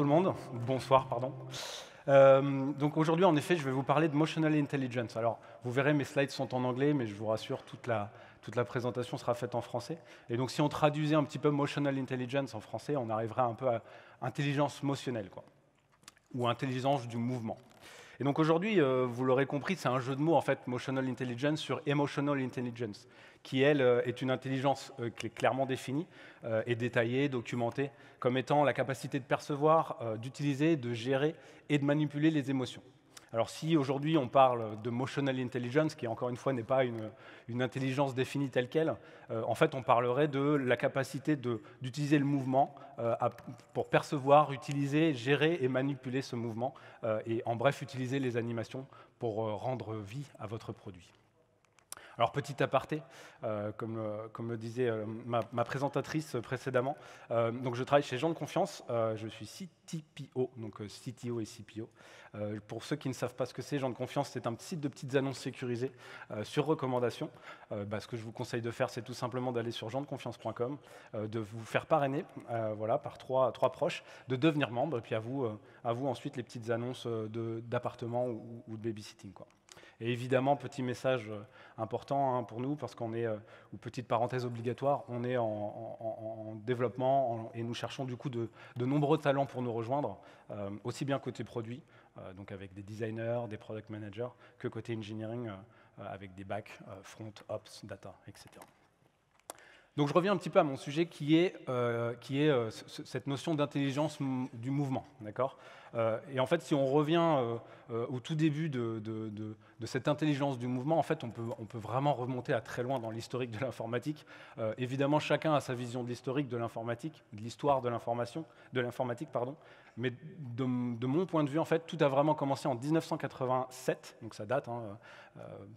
tout le monde, bonsoir, pardon. Donc aujourd'hui, en effet, je vais vous parler de Motional Intelligence. Alors, vous verrez, mes slides sont en anglais, mais je vous rassure, toute la présentation sera faite en français. Et donc, si on traduisait un petit peu Motional Intelligence en français, on arriverait un peu à intelligence motionnelle, quoi, ou intelligence du mouvement. Et donc aujourd'hui, vous l'aurez compris, c'est un jeu de mots, en fait, Motional Intelligence sur Emotional Intelligence, qui, elle, est une intelligence qui est clairement définie et détaillée, documentée, comme étant la capacité de percevoir, d'utiliser, de gérer et de manipuler les émotions. Alors si aujourd'hui on parle de Motional Intelligence, qui encore une fois n'est pas une intelligence définie telle qu'elle, en fait on parlerait de la capacité d'utiliser le mouvement pour percevoir, utiliser, gérer et manipuler ce mouvement, et en bref utiliser les animations pour rendre vie à votre produit. Alors, petit aparté, comme le disait ma présentatrice précédemment, donc je travaille chez Gens de Confiance, je suis CTPO, donc CTO et CPO. Pour ceux qui ne savent pas ce que c'est, Gens de Confiance, c'est un site de petites annonces sécurisées sur recommandation. Ce que je vous conseille de faire, c'est tout simplement d'aller sur gendsdeconfiance.com, de vous faire parrainer voilà, par trois proches, de devenir membre, et puis à vous ensuite les petites annonces d'appartements ou de babysitting, quoi. Et évidemment, petit message important pour nous, parce qu'on est, ou petite parenthèse obligatoire, on est en développement et nous cherchons du coup de nombreux talents pour nous rejoindre, aussi bien côté produit, donc avec des designers, des product managers, que côté engineering, avec des bacs, front, ops, data, etc. Donc je reviens un petit peu à mon sujet qui est cette notion d'intelligence du mouvement, d'accord ? Et en fait, si on revient au tout début de cette intelligence du mouvement, en fait, on peut vraiment remonter à très loin dans l'historique de l'informatique. Évidemment, chacun a sa vision de l'historique de l'informatique, de l'histoire de l'informatique, pardon. Mais de mon point de vue, en fait, tout a vraiment commencé en 1987, donc ça date.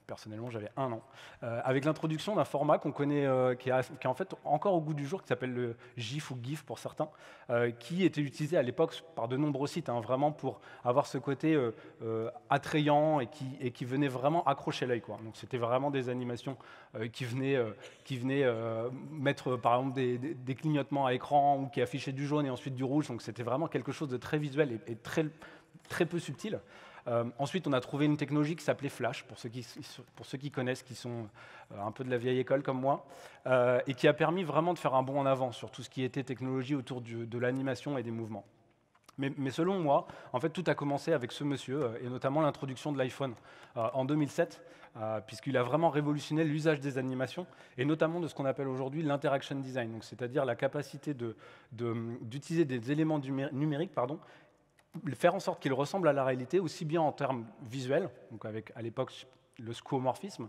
Personnellement, j'avais 1 an, avec l'introduction d'un format qu'on connaît, qui est en fait encore au goût du jour, qui s'appelle le GIF ou GIF pour certains, qui était utilisé à l'époque par de nombreux sites, vraiment pour avoir ce côté attrayant et qui venait vraiment accrocher l'œil, quoi. Donc c'était vraiment des animations qui venaient mettre par exemple des clignotements à écran ou qui affichaient du jaune et ensuite du rouge. Donc c'était vraiment quelque chose de très visuel et très, très peu subtil. Ensuite, on a trouvé une technologie qui s'appelait Flash, pour ceux qui connaissent, qui sont un peu de la vieille école comme moi, et qui a permis vraiment de faire un bond en avant sur tout ce qui était technologie autour de l'animation et des mouvements. Mais selon moi, en fait, tout a commencé avec ce monsieur, et notamment l'introduction de l'iPhone en 2007, puisqu'il a vraiment révolutionné l'usage des animations, et notamment de ce qu'on appelle aujourd'hui l'interaction design, donc c'est-à-dire la capacité d'utiliser des éléments numériques, faire en sorte qu'ils ressemblent à la réalité, aussi bien en termes visuels, donc avec à l'époque le skeuomorphisme,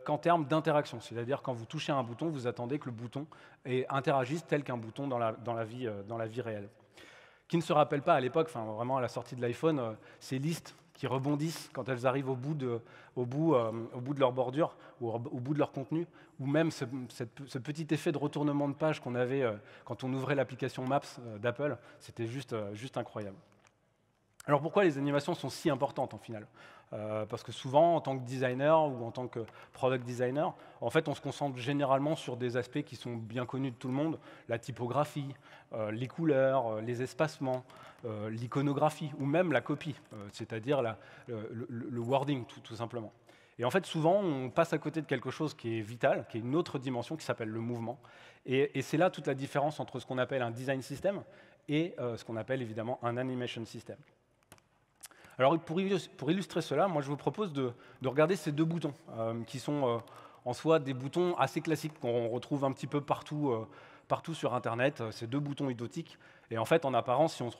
qu'en termes d'interaction. C'est-à-dire quand vous touchez un bouton, vous attendez que le bouton interagisse tel qu'un bouton dans la vie réelle. Qui ne se rappelle pas à l'époque, vraiment à la sortie de l'iPhone, ces listes qui rebondissent quand elles arrivent au bout de leur bordure, ou au bout de leur contenu, ou même ce petit effet de retournement de page qu'on avait quand on ouvrait l'application Maps d'Apple, c'était juste incroyable. Alors pourquoi les animations sont si importantes en final ? Parce que souvent, en tant que designer ou en tant que product designer, en fait, on se concentre généralement sur des aspects qui sont bien connus de tout le monde, la typographie, les couleurs, les espacements, l'iconographie ou même la copie, c'est-à-dire le wording tout simplement. Et en fait, souvent, on passe à côté de quelque chose qui est vital, qui est une autre dimension qui s'appelle le mouvement. Et c'est là toute la différence entre ce qu'on appelle un design system et ce qu'on appelle évidemment un animation system. Alors pour illustrer cela, moi je vous propose de regarder ces 2 boutons, qui sont en soi des boutons assez classiques qu'on retrouve un petit peu partout sur Internet, ces 2 boutons idotiques. Et en fait, en apparence, si on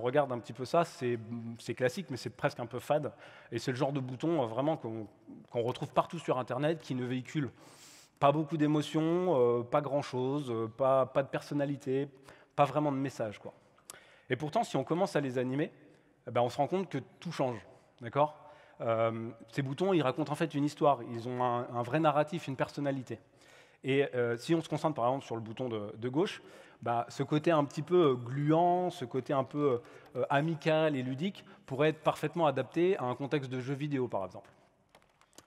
regarde un petit peu ça, c'est classique, mais c'est presque un peu fade. Et c'est le genre de bouton vraiment qu'on retrouve partout sur Internet, qui ne véhicule pas beaucoup d'émotions, pas grand-chose, pas de personnalité, pas vraiment de message, quoi. Et pourtant, si on commence à les animer, on se rend compte que tout change, d'accord ? Ces boutons, ils racontent en fait une histoire, ils ont un vrai narratif, une personnalité. Et si on se concentre par exemple sur le bouton de gauche, ce côté un petit peu gluant, ce côté un peu amical et ludique pourrait être parfaitement adapté à un contexte de jeu vidéo, par exemple.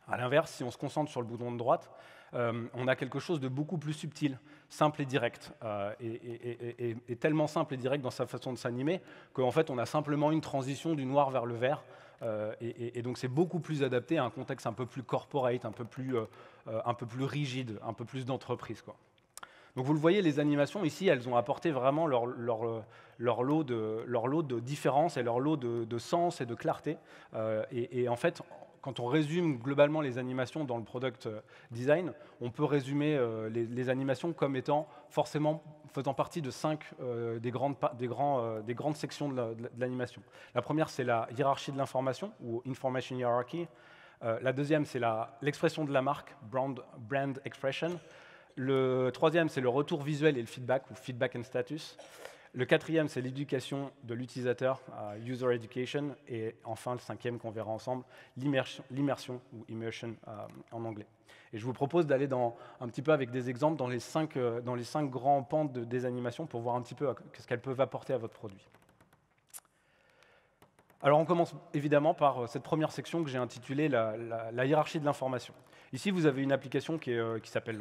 À l'inverse, si on se concentre sur le bouton de droite, on a quelque chose de beaucoup plus subtil, simple et direct, et tellement simple et direct dans sa façon de s'animer qu'en fait, on a simplement une transition du noir vers le vert, et donc c'est beaucoup plus adapté à un contexte un peu plus corporate, un peu plus rigide, un peu plus d'entreprise, quoi. Donc vous le voyez, les animations ici, elles ont apporté vraiment leur lot de différence et leur lot de sens et de clarté. Et en fait, quand on résume globalement les animations dans le product design, on peut résumer les animations comme étant forcément faisant partie de 5 des grandes sections de l'animation. La première, c'est la hiérarchie de l'information, ou information hierarchy. La deuxième, c'est l'expression de la marque, brand expression. Le troisième, c'est le retour visuel et le feedback, ou feedback and status. Le quatrième, c'est l'éducation de l'utilisateur, user education. Et enfin, le cinquième qu'on verra ensemble, l'immersion, ou immersion en anglais. Et je vous propose d'aller un petit peu avec des exemples dans les cinq grands pans des animations pour voir un petit peu ce qu'elles peuvent apporter à votre produit. Alors on commence évidemment par cette première section que j'ai intitulée la hiérarchie de l'information. Ici, vous avez une application qui s'appelle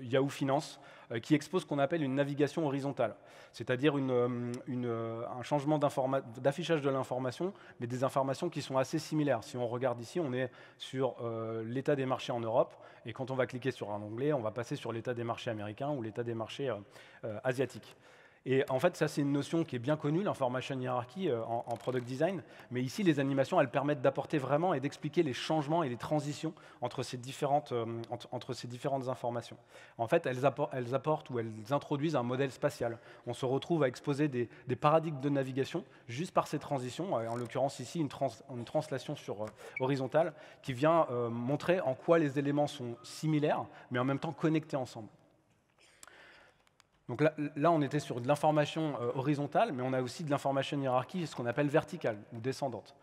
Yahoo Finance, qui expose ce qu'on appelle une navigation horizontale, c'est-à-dire un changement d'affichage de l'information, mais des informations qui sont assez similaires. Si on regarde ici, on est sur l'état des marchés en Europe, et quand on va cliquer sur un onglet, on va passer sur l'état des marchés américains ou l'état des marchés asiatiques. Et en fait, ça, c'est une notion qui est bien connue, l'information hierarchy en product design. Mais ici, les animations, elles permettent d'apporter vraiment et d'expliquer les changements et les transitions entre ces différentes informations. En fait, elles apportent ou elles introduisent un modèle spatial. On se retrouve à exposer des paradigmes de navigation juste par ces transitions. En l'occurrence, ici, une translation horizontale qui vient montrer en quoi les éléments sont similaires, mais en même temps connectés ensemble. Donc là, on était sur de l'information horizontale, mais on a aussi de l'information hiérarchie, ce qu'on appelle verticale ou descendante.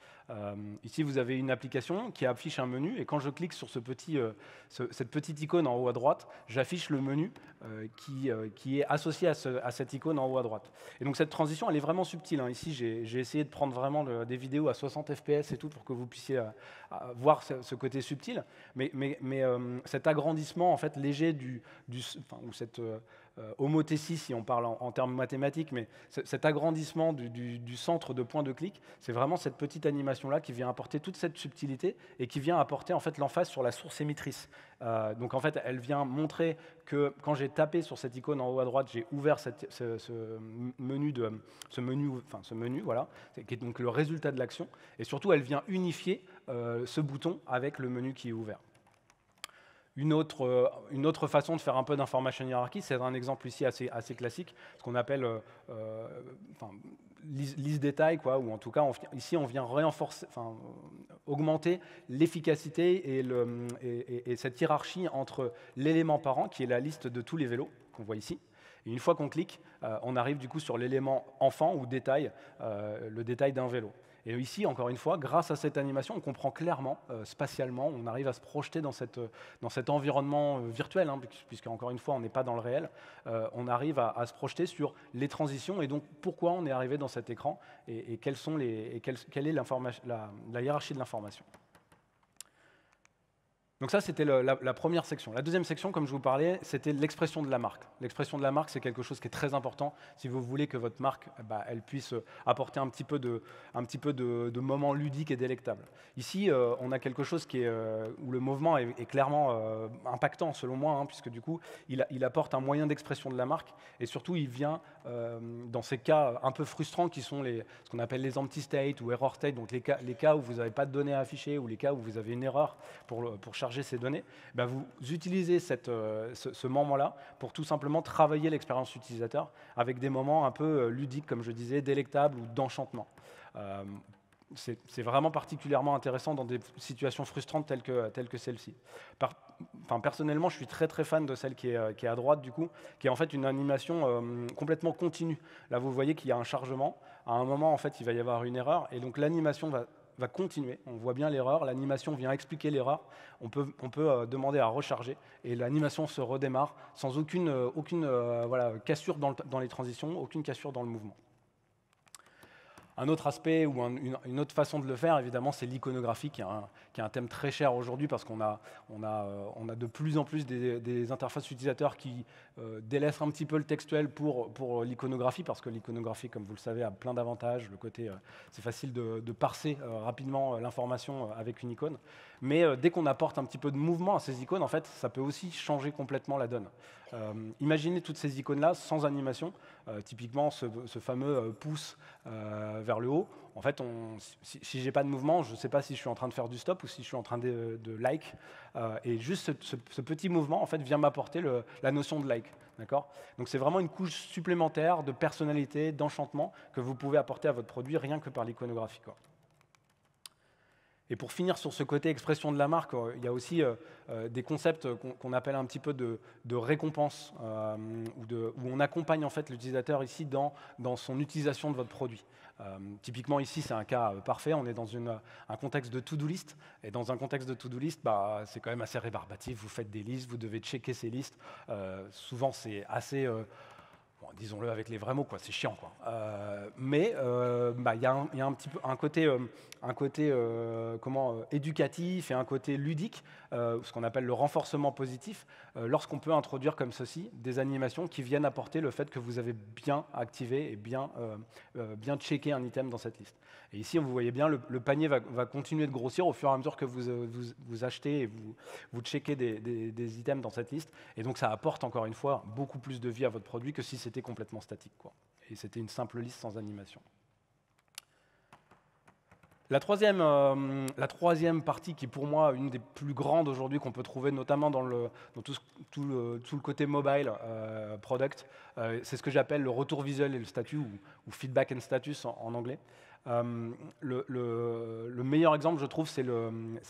Ici, vous avez une application qui affiche un menu, et quand je clique sur cette petite icône en haut à droite, j'affiche le menu qui est associé à cette icône en haut à droite. Et donc cette transition, elle est vraiment subtile, hein. Ici, j'ai essayé de prendre vraiment des vidéos à 60 fps et tout pour que vous puissiez voir ce côté subtil, mais cet agrandissement en fait léger ou cette homothétie, si on parle en termes mathématiques, mais cet agrandissement du centre de point de clic, c'est vraiment cette petite animation-là qui vient apporter toute cette subtilité et qui vient apporter en fait l'emphase sur la source émettrice. Donc en fait, elle vient montrer que quand j'ai tapé sur cette icône en haut à droite, j'ai ouvert ce menu, voilà, qui est donc le résultat de l'action, et surtout, elle vient unifier ce bouton avec le menu qui est ouvert. Une autre façon de faire un peu d'information hierarchy, c'est un exemple ici assez classique, ce qu'on appelle liste détail, quoi, ou en tout cas, ici, on vient augmenter l'efficacité et cette hiérarchie entre l'élément parent, qui est la liste de tous les vélos qu'on voit ici. Et une fois qu'on clique, on arrive du coup sur l'élément enfant ou détail, le détail d'un vélo. Et ici, encore une fois, grâce à cette animation, on comprend clairement, spatialement, on arrive à se projeter dans cet environnement virtuel, hein, puisque, encore une fois, on n'est pas dans le réel, on arrive à se projeter sur les transitions et donc pourquoi on est arrivé dans cet écran et quelle est la hiérarchie de l'information. Donc ça, c'était la première section. La deuxième section, comme je vous parlais, c'était l'expression de la marque. L'expression de la marque, c'est quelque chose qui est très important si vous voulez que votre marque elle puisse apporter un petit peu de moments ludiques et délectables. Ici, on a quelque chose où le mouvement est clairement impactant, selon moi, hein, puisque du coup, il apporte un moyen d'expression de la marque, et surtout, il vient dans ces cas un peu frustrants qui sont ce qu'on appelle les empty state ou error state, donc les cas où vous n'avez pas de données à afficher ou les cas où vous avez une erreur pour charger ces données, vous utilisez ce moment-là pour tout simplement travailler l'expérience utilisateur avec des moments un peu ludiques, comme je disais, délectables ou d'enchantement. C'est vraiment particulièrement intéressant dans des situations frustrantes telles que celle-ci. Personnellement, je suis très très fan de celle qui est à droite, du coup, qui est en fait une animation complètement continue. Là, vous voyez qu'il y a un chargement. À un moment, en fait, il va y avoir une erreur, et donc l'animation va continuer. On voit bien l'erreur, l'animation vient expliquer l'erreur, on peut demander à recharger, et l'animation se redémarre sans aucune cassure dans les transitions, aucune cassure dans le mouvement. Un autre aspect ou une autre façon de le faire, évidemment, c'est l'iconographie, qui est un thème très cher aujourd'hui parce qu'on a de plus en plus des interfaces utilisateurs qui délaissent un petit peu le textuel pour l'iconographie, parce que l'iconographie, comme vous le savez, a plein d'avantages. Le côté, c'est facile de parser rapidement l'information avec une icône. Mais dès qu'on apporte un petit peu de mouvement à ces icônes, en fait, ça peut aussi changer complètement la donne. Imaginez toutes ces icônes-là sans animation. Typiquement, ce fameux pouce vers le haut. En fait, si je n'ai pas de mouvement, je ne sais pas si je suis en train de faire du stop ou si je suis en train de like. Et juste ce petit mouvement, en fait, vient m'apporter la notion de like. D'accord ? Donc c'est vraiment une couche supplémentaire de personnalité, d'enchantement que vous pouvez apporter à votre produit rien que par l'iconographie, quoi. Et pour finir sur ce côté expression de la marque, il y a aussi des concepts qu'on appelle un petit peu de récompense, où on accompagne en fait l'utilisateur ici dans son utilisation de votre produit. Typiquement ici, c'est un cas parfait, on est dans un contexte de to-do list, et dans un contexte de to-do list, c'est quand même assez rébarbatif, vous faites des listes, vous devez checker ces listes, souvent c'est assez... Bon, disons-le avec les vrais mots, quoi, c'est chiant, quoi. Mais il y a un petit peu un côté éducatif et un côté ludique, ce qu'on appelle le renforcement positif, lorsqu'on peut introduire comme ceci des animations qui viennent apporter le fait que vous avez bien activé et bien checké un item dans cette liste. Et ici, vous voyez bien, le panier va continuer de grossir au fur et à mesure que vous achetez et vous checkez des items dans cette liste. Et donc, ça apporte encore une fois beaucoup plus de vie à votre produit que si c'était complètement statique, quoi. Et c'était une simple liste sans animation. La troisième partie, qui est pour moi une des plus grandes aujourd'hui qu'on peut trouver, notamment dans tout le côté mobile product, c'est ce que j'appelle le retour visuel et le statut, ou feedback and status en anglais. Le meilleur exemple, je trouve, c'est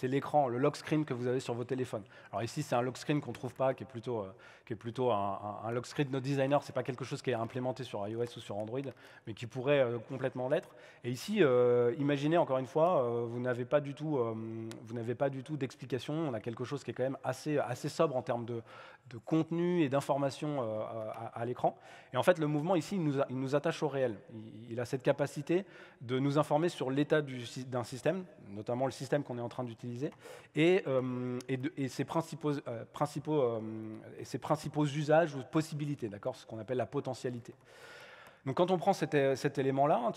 l'écran, le lock screen que vous avez sur vos téléphones. Alors ici, c'est un lock screen qu'on ne trouve pas, qui est plutôt un lock screen no designer. C'est pas quelque chose qui est implémenté sur iOS ou sur Android, mais qui pourrait complètement l'être. Et ici, imaginez encore une fois, vous n'avez pas du tout d'explication. On a quelque chose qui est quand même assez sobre en termes de contenu et d'information à l'écran. Et en fait, le mouvement ici, il nous attache au réel. Il a cette capacité de nous informer sur l'état d'un système, notamment le système qu'on est en train d'utiliser, et ses principaux usages ou possibilités, d'accord, ce qu'on appelle la potentialité. Donc quand on prend cet élément-là,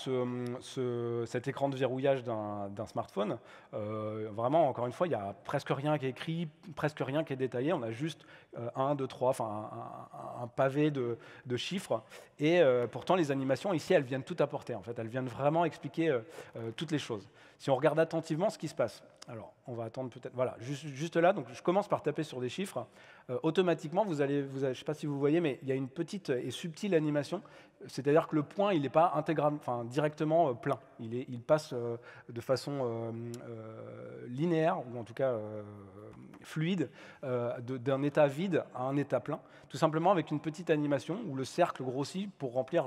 cet écran de verrouillage d'un smartphone, vraiment, encore une fois, il n'y a presque rien qui est écrit, presque rien qui est détaillé. On a juste 1, 2, 3, enfin un pavé de chiffres. Et pourtant, les animations, ici, elles viennent tout apporter. En fait, elles viennent vraiment expliquer toutes les choses. Si on regarde attentivement ce qui se passe, alors on va attendre peut-être, voilà, juste là, donc je commence par taper sur des chiffres. Automatiquement, je ne sais pas si vous voyez, mais il y a une petite et subtile animation. C'est-à-dire que le point, il n'est pas directement plein. Il passe de façon linéaire, ou en tout cas fluide, d'un état vide à un état plein, tout simplement avec une petite animation où le cercle grossit pour remplir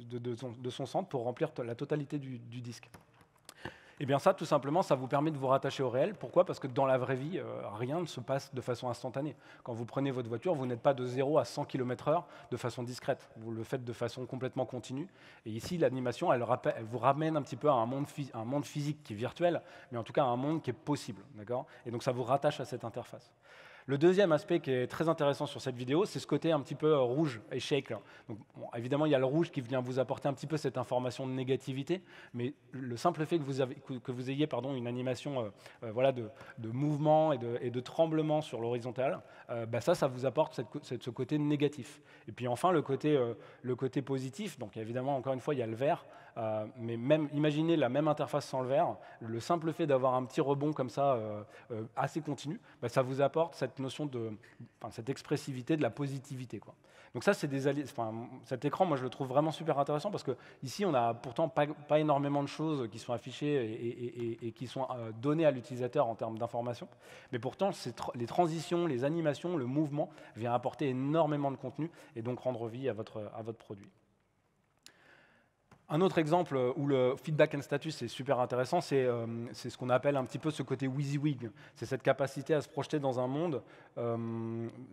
de son centre, pour remplir la totalité du disque. Et bien ça, tout simplement, ça vous permet de vous rattacher au réel. Pourquoi ? Parce que dans la vraie vie, rien ne se passe de façon instantanée. Quand vous prenez votre voiture, vous n'êtes pas de 0 à 100 km/h de façon discrète. Vous le faites de façon complètement continue. Et ici, l'animation, elle vous ramène un petit peu à un monde physique qui est virtuel, mais en tout cas à un monde qui est possible. D'accord ? Et donc ça vous rattache à cette interface. Le deuxième aspect qui est très intéressant sur cette vidéo, c'est ce côté un petit peu rouge et shake. Donc, bon, évidemment, il y a le rouge qui vient vous apporter un petit peu cette information de négativité, mais le simple fait que vous ayez une animation de mouvement et de tremblement sur l'horizontale, ça vous apporte ce côté négatif. Et puis enfin, le côté positif, donc évidemment, encore une fois, il y a le vert, mais même imaginez la même interface sans le vert, le simple fait d'avoir un petit rebond comme ça, assez continu, ça vous apporte cette notion cette expressivité de la positivité, quoi. Donc ça, cet écran, moi je le trouve vraiment super intéressant parce que ici on n'a pourtant pas énormément de choses qui sont affichées et qui sont données à l'utilisateur en termes d'information, mais pourtant les transitions, les animations, le mouvement vient apporter énormément de contenu et donc rendre vie à votre produit. Un autre exemple où le feedback and status est super intéressant, c'est ce qu'on appelle un petit peu ce côté WYSIWYG. C'est cette capacité à se projeter dans un monde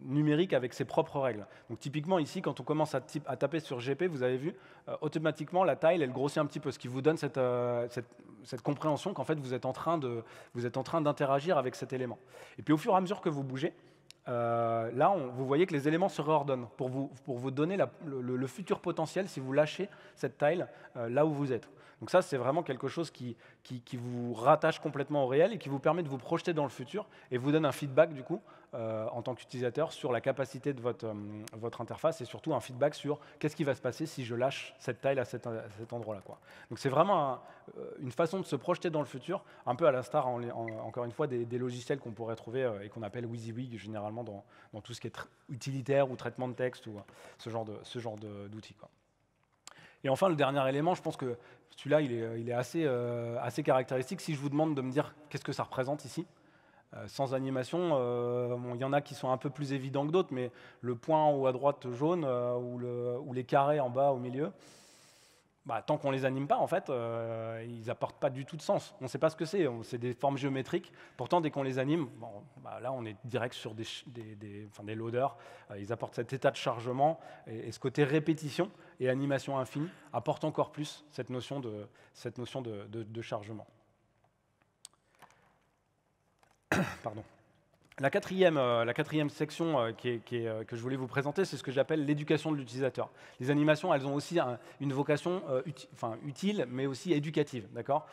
numérique avec ses propres règles. Donc typiquement ici, quand on commence à taper sur GP, vous avez vu, automatiquement la tile, elle grossit un petit peu, ce qui vous donne cette compréhension qu'en fait vous êtes en train d'interagir avec cet élément. Et puis au fur et à mesure que vous bougez, là, vous voyez que les éléments se réordonnent pour vous donner le futur potentiel si vous lâchez cette tile là où vous êtes. Donc ça, c'est vraiment quelque chose qui vous rattache complètement au réel et qui vous permet de vous projeter dans le futur et vous donne un feedback, du coup, en tant qu'utilisateur, sur la capacité de votre interface et surtout un feedback sur qu'est-ce qui va se passer si je lâche cette tile à cet endroit-là, quoi. Donc c'est vraiment une façon de se projeter dans le futur, un peu à l'instar, encore une fois, des logiciels qu'on pourrait trouver et qu'on appelle WYSIWYG, généralement dans tout ce qui est utilitaire ou traitement de texte ou ce genre d'outils, quoi. Et enfin, le dernier élément, je pense que celui-là, il est assez caractéristique. Si je vous demande de me dire qu'est-ce que ça représente ici, sans animation, bon, il y en a qui sont un peu plus évidents que d'autres, mais le point en haut à droite jaune ou les carrés en bas au milieu, bah, tant qu'on ne les anime pas, en fait, ils n'apportent pas du tout de sens. On ne sait pas ce que c'est. C'est des formes géométriques. Pourtant, dès qu'on les anime, bon, bah, là, on est direct sur des loaders. Ils apportent cet état de chargement et ce côté répétition et animation infinie apporte encore plus cette notion de chargement. Pardon. La quatrième section que je voulais vous présenter, c'est ce que j'appelle l'éducation de l'utilisateur. Les animations, elles ont aussi une vocation utile, mais aussi éducative, d'accord,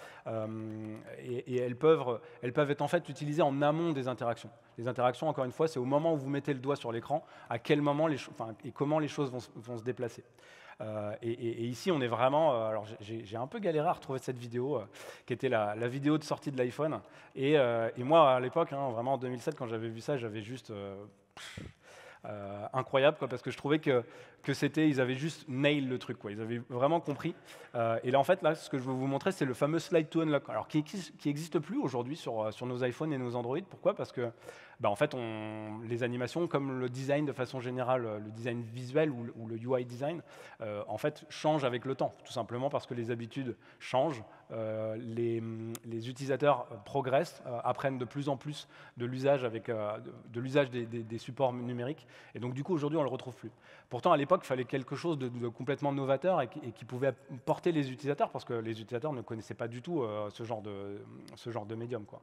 et elles peuvent être en fait utilisées en amont des interactions. Les interactions, encore une fois, c'est au moment où vous mettez le doigt sur l'écran, à quel moment et comment les choses vont se déplacer. Et ici, on est vraiment... alors, j'ai un peu galéré à retrouver cette vidéo, qui était la vidéo de sortie de l'iPhone. Et moi, à l'époque, hein, vraiment en 2007, quand j'avais vu ça, j'avais juste... incroyable, quoi, parce que je trouvais que ils avaient juste nail le truc, quoi. Ils avaient vraiment compris. Et là, en fait, là, ce que je veux vous montrer, c'est le fameux slide to unlock, alors qui n'existe plus aujourd'hui sur nos iPhones et nos Android. Pourquoi? Parce que, en fait, les animations, comme le design de façon générale, le design visuel ou le UI design, en fait, changent avec le temps, tout simplement parce que les habitudes changent. Les utilisateurs progressent, apprennent de plus en plus de l'usage des supports numériques, et donc du coup aujourd'hui on le retrouve plus. Pourtant à l'époque il fallait quelque chose de complètement novateur et qui pouvait porter les utilisateurs, parce que les utilisateurs ne connaissaient pas du tout ce genre de médium, quoi.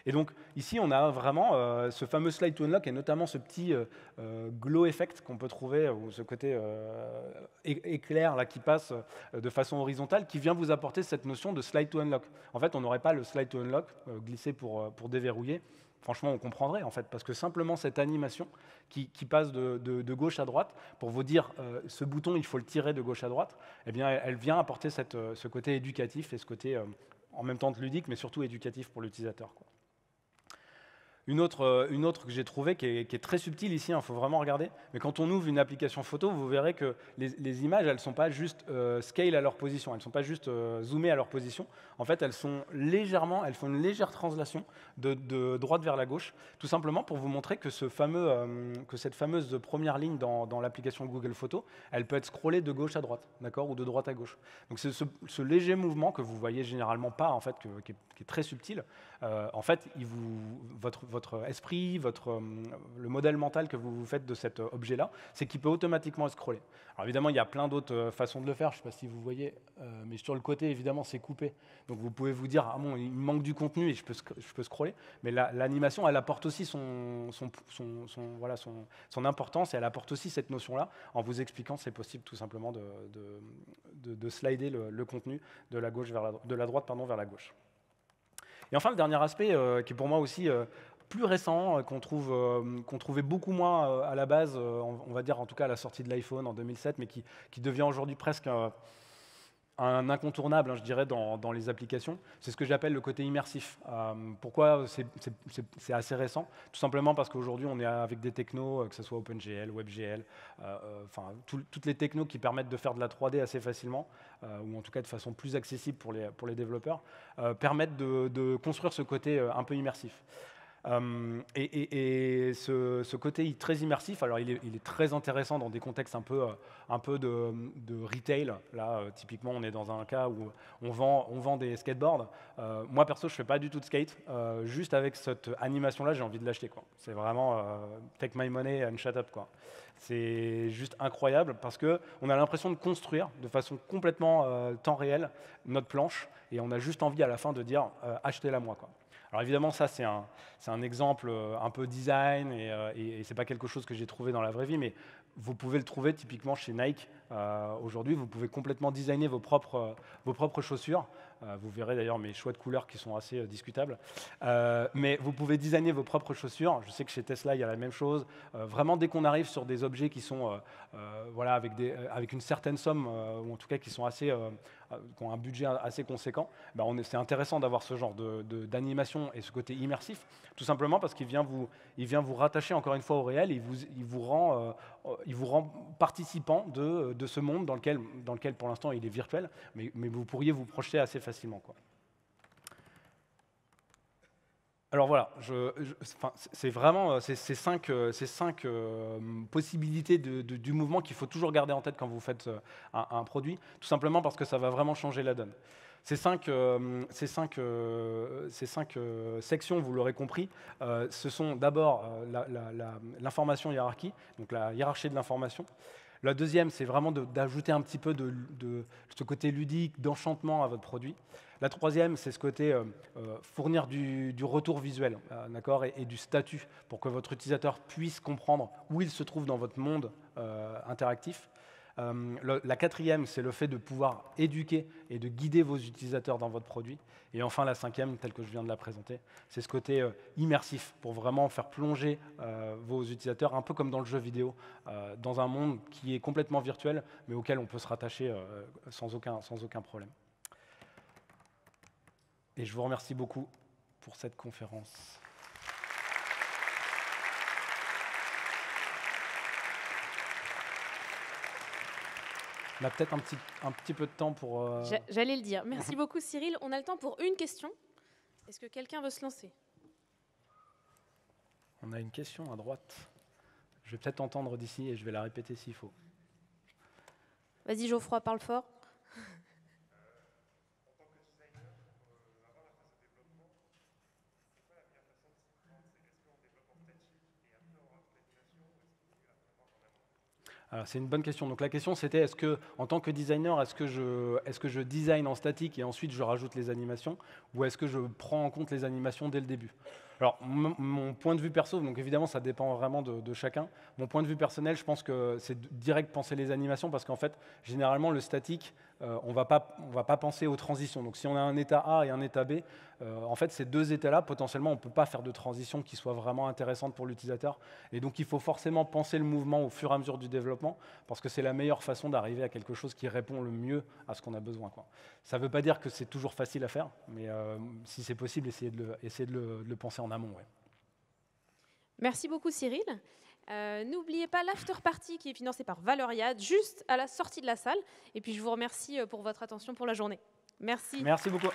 Et donc ici on a vraiment ce fameux slide to unlock et notamment ce petit glow effect qu'on peut trouver, ou ce côté éclair là qui passe de façon horizontale, qui vient vous apporter cette notion de slide to unlock. En fait, on n'aurait pas le slide to unlock glissé pour déverrouiller. Franchement, on comprendrait, en fait, parce que simplement cette animation qui passe de gauche à droite pour vous dire ce bouton, il faut le tirer de gauche à droite, eh bien, elle vient apporter ce côté éducatif et ce côté en même temps ludique, mais surtout éducatif pour l'utilisateur, quoi. Une autre que j'ai trouvée qui est très subtile ici, il faut vraiment regarder, mais quand on ouvre une application photo, vous verrez que les images, elles ne sont pas juste scale à leur position, elles ne sont pas juste zoomées à leur position. En fait, elles font une légère translation de droite vers la gauche, tout simplement pour vous montrer que cette fameuse première ligne dans l'application Google Photos, elle peut être scrollée de gauche à droite, d'accord, ou de droite à gauche. Donc c'est ce léger mouvement que vous voyez généralement pas, en fait, qui est très subtil. En fait, votre esprit, le modèle mental que vous faites de cet objet-là, c'est qu'il peut automatiquement être scrollé. Alors évidemment, il y a plein d'autres façons de le faire, je ne sais pas si vous voyez, mais sur le côté, évidemment, c'est coupé. Donc vous pouvez vous dire, ah bon, il me manque du contenu et je peux scroller, mais l'animation, elle apporte aussi son importance, et elle apporte aussi cette notion-là, en vous expliquant que c'est possible tout simplement de slider le contenu de la droite vers la gauche. Et enfin, le dernier aspect, qui est pour moi aussi plus récent, qu'on trouvait beaucoup moins à la base, on va dire en tout cas à la sortie de l'iPhone en 2007, mais qui devient aujourd'hui presque un incontournable, hein, je dirais, dans les applications, c'est ce que j'appelle le côté immersif. Pourquoi c'est assez récent? Tout simplement parce qu'aujourd'hui, on est avec des technos, que ce soit OpenGL, WebGL, toutes les technos qui permettent de faire de la 3D assez facilement, ou en tout cas de façon plus accessible pour les développeurs, permettent de construire ce côté un peu immersif. Et ce côté très immersif, alors il est très intéressant dans des contextes un peu de retail. Là, typiquement, on est dans un cas où on vend des skateboards. Moi, perso, je ne fais pas du tout de skate. Juste avec cette animation-là, j'ai envie de l'acheter, quoi. C'est vraiment take my money and shut up, quoi. C'est juste incroyable parce qu'on a l'impression de construire de façon complètement temps réel notre planche et on a juste envie à la fin de dire achetez-la moi, quoi. Alors évidemment, ça c'est un exemple un peu design et c'est pas quelque chose que j'ai trouvé dans la vraie vie, mais vous pouvez le trouver typiquement chez Nike. Aujourd'hui, vous pouvez complètement designer vos propres chaussures. Vous verrez d'ailleurs mes choix de couleurs qui sont assez discutables. Mais vous pouvez designer vos propres chaussures. Je sais que chez Tesla, il y a la même chose. Vraiment, dès qu'on arrive sur des objets qui sont voilà, avec une certaine somme, ou en tout cas qui sont assez, qui ont un budget assez conséquent, ben c'est intéressant d'avoir ce genre d'animation et ce côté immersif, tout simplement parce qu'il vient vous rattacher encore une fois au réel, et il vous rend participant de ce monde dans lequel pour l'instant il est virtuel, mais vous pourriez vous projeter assez facilement, quoi. Alors voilà, c'est vraiment ces cinq possibilités du mouvement qu'il faut toujours garder en tête quand vous faites un produit, tout simplement parce que ça va vraiment changer la donne. Ces cinq sections, vous l'aurez compris, ce sont d'abord l'information hiérarchie, donc la hiérarchie de l'information. La deuxième, c'est vraiment d'ajouter un petit peu de ce côté ludique, d'enchantement à votre produit. La troisième, c'est ce côté fournir du retour visuel, d'accord, et du statut pour que votre utilisateur puisse comprendre où il se trouve dans votre monde interactif. La quatrième, c'est le fait de pouvoir éduquer et de guider vos utilisateurs dans votre produit. Et enfin, la cinquième, telle que je viens de la présenter, c'est ce côté immersif pour vraiment faire plonger vos utilisateurs, un peu comme dans le jeu vidéo, dans un monde qui est complètement virtuel, mais auquel on peut se rattacher sans aucun problème. Et je vous remercie beaucoup pour cette conférence. On a peut-être un petit peu de temps pour... J'allais le dire. Merci beaucoup, Cyril. On a le temps pour une question. Est-ce que quelqu'un veut se lancer? On a une question à droite. Je vais peut-être entendre d'ici et je vais la répéter s'il faut. Vas-y, Geoffroy, parle fort. Alors, c'est une bonne question. Donc la question c'était, est-ce que, en tant que designer, est-ce que je design en statique et ensuite je rajoute les animations, ou est-ce que je prends en compte les animations dès le début? Alors mon point de vue perso, donc évidemment ça dépend vraiment de chacun. Mon point de vue personnel, je pense que c'est direct penser les animations, parce qu'en fait, généralement le statique, on va pas penser aux transitions. Donc si on a un état A et un état B, en fait ces deux états-là, potentiellement on ne peut pas faire de transition qui soit vraiment intéressante pour l'utilisateur. Et donc il faut forcément penser le mouvement au fur et à mesure du développement, parce que c'est la meilleure façon d'arriver à quelque chose qui répond le mieux à ce qu'on a besoin, quoi. Ça ne veut pas dire que c'est toujours facile à faire, mais si c'est possible, essayez de le penser en amont. Ouais. Merci beaucoup, Cyril. N'oubliez pas l'after party qui est financé par Valoriade, juste à la sortie de la salle. Et puis je vous remercie pour votre attention pour la journée. Merci. Merci beaucoup.